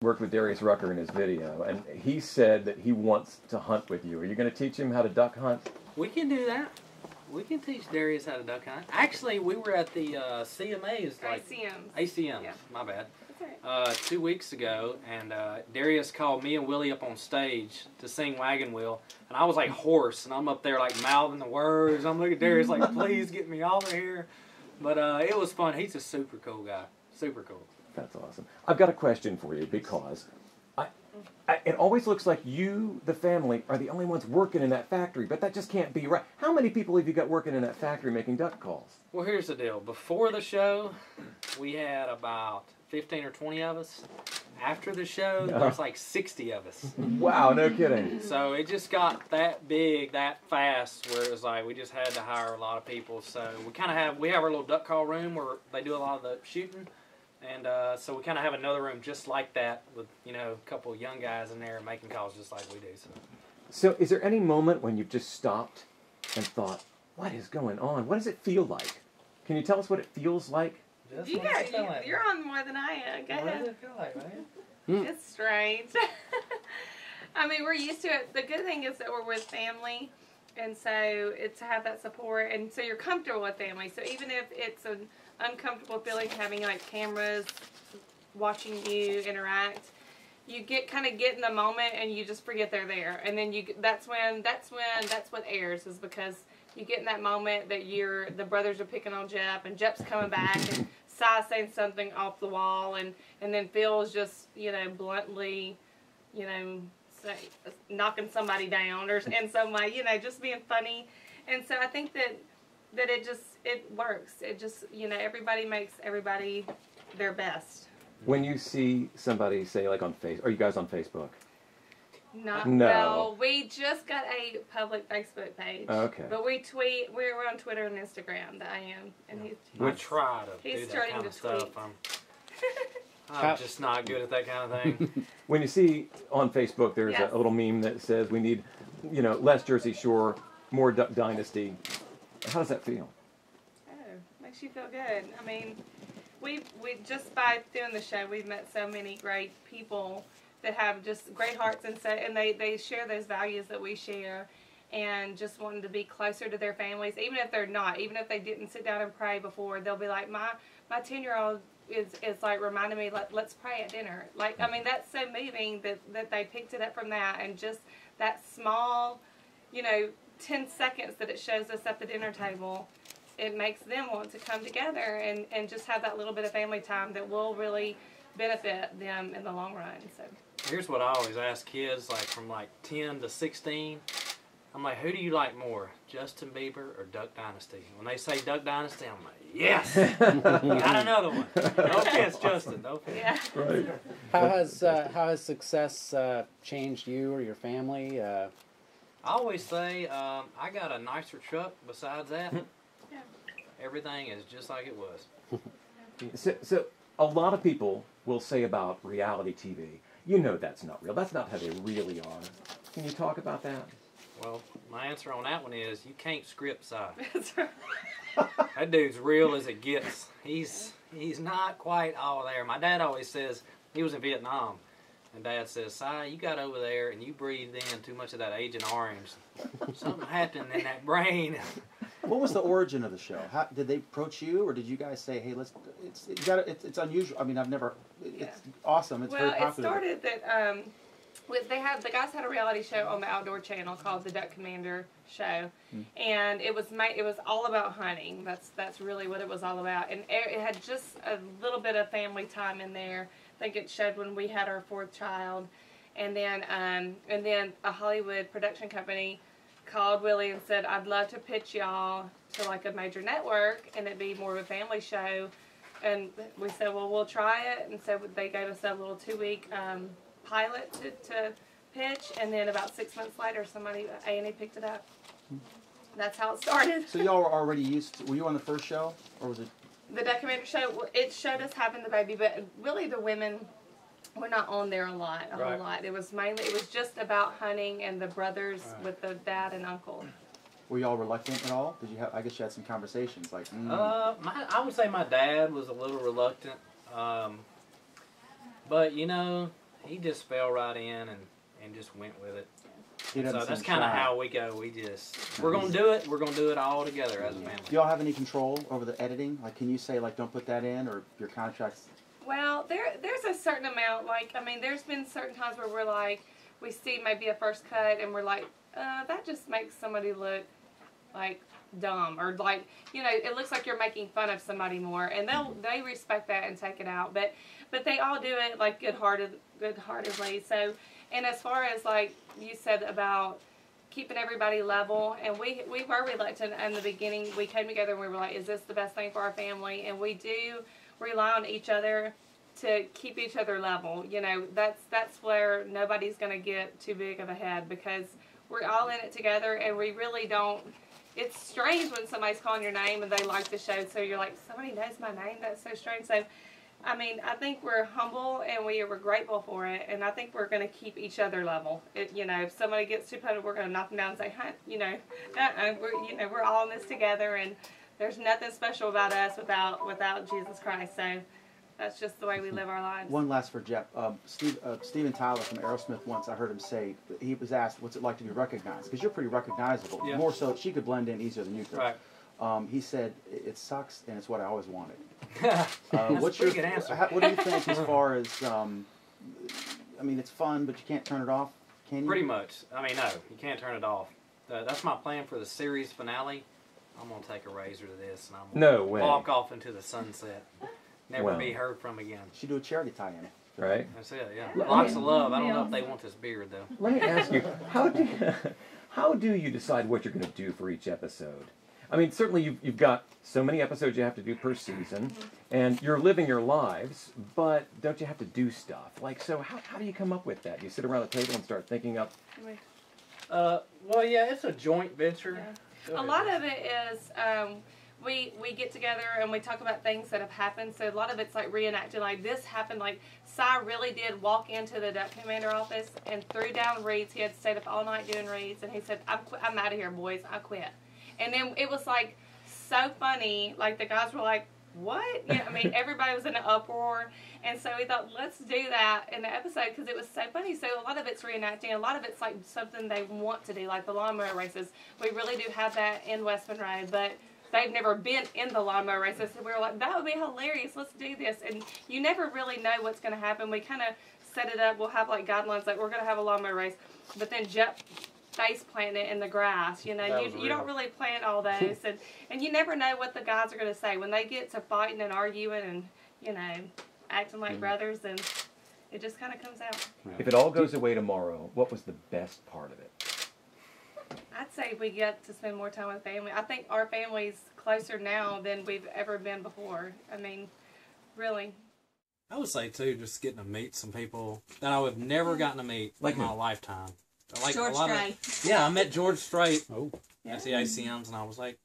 worked with Darius Rucker in his video, and he said that he wants to hunt with you. Are you going to teach him how to duck hunt? We can do that. We can teach Darius how to duck hunt. Actually, we were at the CMAs, like ACMs. Yeah. My bad. 2 weeks ago, and Darius called me and Willie up on stage to sing Wagon Wheel, and I was like hoarse, and I'm up there like mouthing the words. I'm looking at Darius like, please get me out of here. But it was fun. He's a super cool guy. Super cool. That's awesome. I've got a question for you, because it always looks like you, the family, are the only ones working in that factory, but that just can't be right. How many people have you got working in that factory making duck calls? Well, here's the deal. Before the show, we had about 15 or 20 of us. After the show, there's like 60 of us. Wow, no kidding. So it just got that big, that fast, where it was like we just had to hire a lot of people. So we have our little duck call room where they do a lot of the shooting. And so we kind of have another room just like that with, a couple of young guys in there making calls just like we do. So is there any moment when you've just stopped and thought, what is going on? What does it feel like? Can you tell us what it feels like? You're on more than I am. Go ahead. What does it feel like, man? It's strange. I mean, we're used to it. The good thing is that we're with family, and so it's to have that support, and so you're comfortable with family. So even if it's an uncomfortable feeling having like cameras watching you interact, you get in the moment and you just forget they're there, and then that's what airs, is because you get in that moment that the brothers are picking on Jep, and Jep's coming back, and Si's saying something off the wall, and then Phil's just bluntly knocking somebody down, and so just being funny. And so I think that it works. It just, everybody makes everybody their best. When you see somebody, say, like on Facebook, are you guys on Facebook? No. We just got a public Facebook page. Okay. But we tweet. We're on Twitter and Instagram. I am, and we try to do that kind of stuff. I'm just not good at that kind of thing. When you see on Facebook, there's a little meme that says we need, less Jersey Shore, more Duck Dynasty. How does that feel? Oh, makes you feel good. I mean, we just by doing the show, we've met so many great people that have just great hearts, and they share those values that we share, and just wanting to be closer to their families, even if they're not, even if they didn't sit down and pray before, they'll be like, my 10-year-old is like reminding me, let's pray at dinner. Like, I mean, that's so moving that they picked it up from that, and just that small, 10 seconds that it shows us at the dinner table, it makes them want to come together and just have that little bit of family time that will really benefit them in the long run. So here's what I always ask kids, like from like 10 to 16. I'm like, who do you like more, Justin Bieber or Duck Dynasty? When they say Duck Dynasty, I'm like, yes! Got another one. No offense, Justin. No offense. Yeah. Right. How has success changed you or your family? I always say, I got a nicer truck besides that. Yeah. Everything is just like it was. So a lot of people will say about reality TV, that's not real. That's not how they really are. Can you talk about that? Well, my answer on that one is you can't script Si. That's right. That dude's real as it gets. He's not quite all there. My dad always says, he was in Vietnam, and Dad says, Si, you got over there and you breathed in too much of that Agent Orange. Something happened in that brain. What was the origin of the show? How, did they approach you, or did you guys say, "Hey, it's unusual"? I mean, it's awesome. It's very popular. Well, it started that the guys had a reality show on the Outdoor Channel called the Duck Commander Show, and it was all about hunting. That's really what it was all about, and it had just a little bit of family time in there. I think it showed when we had our 4th child, and then a Hollywood production company called Willie and said, I'd love to pitch y'all to like a major network, and it'd be more of a family show. And we said, well, we'll try it. And so they gave us a little 2-week pilot to pitch, and then about 6 months later, A&E picked it up. That's how it started. So y'all were already used to, were you on the first show, or was it? The Duck Commander show, it showed us having the baby, but really the women were not on there a whole lot. It was just about hunting and the brothers with the dad and uncle. Were y'all reluctant at all? Did you have? I guess you had some conversations like. I would say my dad was a little reluctant, but he just fell right in and just went with it. So that's kind of how we go. We're gonna do it. We're gonna do it all together as a family. Do y'all have any control over the editing? Like, can you say like, don't put that in, or your contracts? Well, there's a certain amount. Like, I mean, there's been certain times where we're like, we see maybe a first cut, and we're like, that just makes somebody look like dumb, or like, you know, it looks like you're making fun of somebody more, and they respect that and take it out. But they all do it like good-heartedly. So, and as far as like you said about keeping everybody level, and we were reluctant in the beginning. We came together and we were like, is this the best thing for our family? And we do rely on each other to keep each other level. You know, that's where nobody's going to get too big of a head, because we're all in it together, and we really don't. It's strange when somebody's calling your name and they like the show, so you're like, somebody knows my name? That's so strange. So, I mean, I think we're humble and we're grateful for it, and I think we're going to keep each other level. You know, if somebody gets too punted, we're going to knock them down and say, "Huh, you know, we're all in this together, and there's nothing special about us without Jesus Christ." So that's just the way we live our lives. One last for Jep. Steven Tyler from Aerosmith once, I heard him say, he was asked, what's it like to be recognized? Because you're pretty recognizable. Yeah. More so, she could blend in easier than you could. Right. He said, it sucks, and it's what I always wanted. What's your good answer? What do you think as far as, I mean, it's fun, but you can't turn it off, can you? Pretty much. I mean, no, you can't turn it off. That's my plan for the series finale. I'm going to take a razor to this, and I'm going to walk off into the sunset. Never be heard from again. Should do a charity tie-in. Right? That's it, yeah. Lots of love. I don't know if they want this beard, though. Let me ask you, how do you decide what you're going to do for each episode? I mean, certainly you've got so many episodes you have to do per season, and you're living your lives, but don't you have to do stuff? Like, so how do you come up with that? You sit around the table and start thinking up? Well, yeah, it's a joint venture. Yeah. A lot of it is we get together and we talk about things that have happened. So a lot of it's like reenacting. Like, this happened. Like, Cy really did walk into the Duck Commander office and threw down reeds. He had stayed up all night doing reeds, and he said, I'm out of here, boys. I quit. And then it was like so funny. Like, the guys were like, what? Yeah, I mean, everybody was in an uproar. And so we thought, let's do that in the episode, because it was so funny. So a lot of it's reenacting. A lot of it's like something they want to do, like the lawnmower races. We really do have that in West Monroe, but they've never been in the lawnmower races. So we were like, that would be hilarious. Let's do this. And you never really know what's going to happen. We kind of set it up. We'll have like guidelines, like we're going to have a lawnmower race. But then Jep face planting it in the grass. You know, you don't really plant all those. And you never know what the guys are going to say. When they get to fighting and arguing and, you know, acting like brothers, and it just kind of comes out. If it all goes away tomorrow, what was the best part of it? I'd say we get to spend more time with family. I think our family's closer now than we've ever been before. I mean, really. I would say, too, just getting to meet some people that I would have never gotten to meet in my lifetime. Like George Strait. Yeah, I met George Strait at the ACMs, and I was like,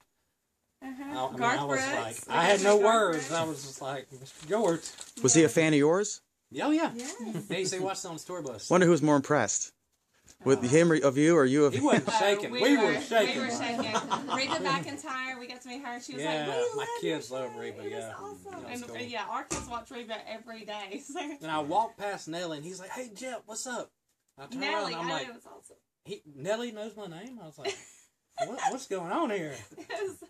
I had no words. I was just like, Mr. George. Was he a fan of yours? Oh, yeah. Yeah, he watched it on the story bus. Wonder who was more impressed. With him of you, or you of him? He wasn't shaking. We were shaking. We were shaking. Reba McIntyre, we got to meet her. She was like, my kids love Reba, awesome. And cool. Yeah, our kids watch Reba every day. So. And I walked past Nellie, and he's like, hey, Jep, what's up? I turned around, and I'm like, awesome. Nellie knows my name? I was like, what's going on here?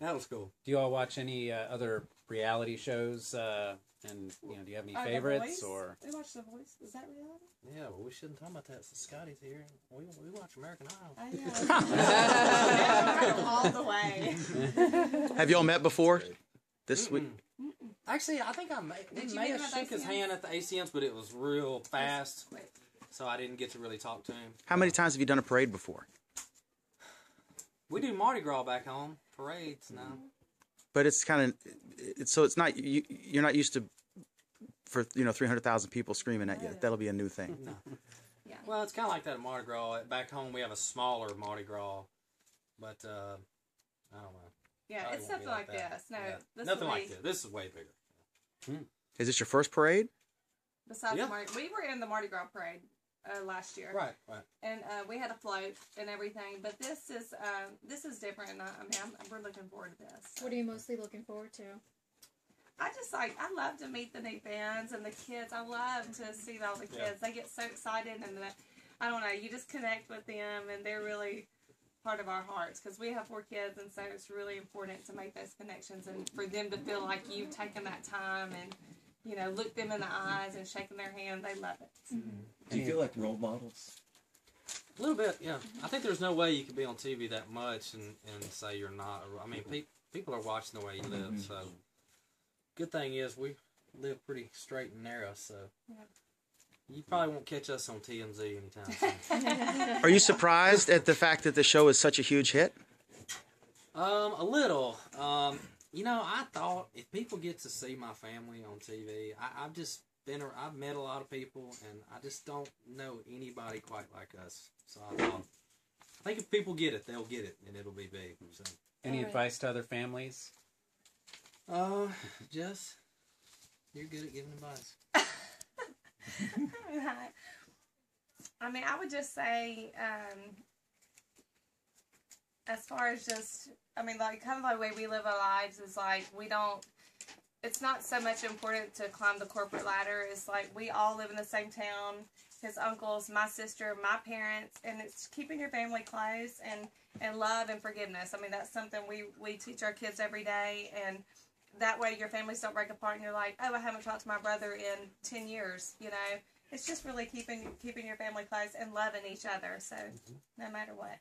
That was cool. Do you all watch any other reality shows? And do you have any favorites? Or we watch The Voice. Is that reality? Yeah, well, we shouldn't talk about that. So Scotty's here. We watch American Idol. I know. All the way. Have y'all met before? This week? Actually, I think we may have shook his hand at the ACMs, but it was real fast. So I didn't get to really talk to him. How many times have you done a parade before? We do Mardi Gras back home. Parades now. But it's kind of, so it's not, you're not used to, for 300,000 people screaming at you. That'll be a new thing. No. Yeah. Well, it's kind of like that at Mardi Gras. Back home, we have a smaller Mardi Gras, but I don't know. Yeah, it's something like this. No, this nothing like this. This is way bigger. Is this your first parade? Besides Mardi, we were in the Mardi Gras parade last year. Right. And we had a float and everything, but this is different, and we're looking forward to this. What are you mostly looking forward to? I love to meet the new fans and the kids. I love to see all the kids. They get so excited, and I don't know, you just connect with them, and they're really part of our hearts because we have 4 kids, and so it's really important to make those connections and for them to feel like you've taken that time and, you know, look them in the eyes and shaking their hand. They love it. Mm-hmm. Do you feel like role models? A little bit, yeah. I think there's no way you can be on TV that much and say you're not. I mean, people are watching the way you live, so good thing is we live pretty straight and narrow, so you probably won't catch us on TMZ anytime soon. Are you surprised at the fact that the show is such a huge hit? A little. You know, I thought if people get to see my family on TV, I've met a lot of people, and I just don't know anybody quite like us. So I think if people get it, they'll get it, and it'll be big. So. Any advice to other families? Jess, you're good at giving advice. I mean, I would just say, as far as just, I mean, like, kind of the way we live our lives is like, it's not so much important to climb the corporate ladder. It's like, we all live in the same town, his uncles, my sister, my parents, and it's keeping your family close and love and forgiveness. I mean, that's something we teach our kids every day, and that way your families don't break apart and you're like, oh, I haven't talked to my brother in 10 years, you know. It's just really keeping your family close and loving each other, so no matter what.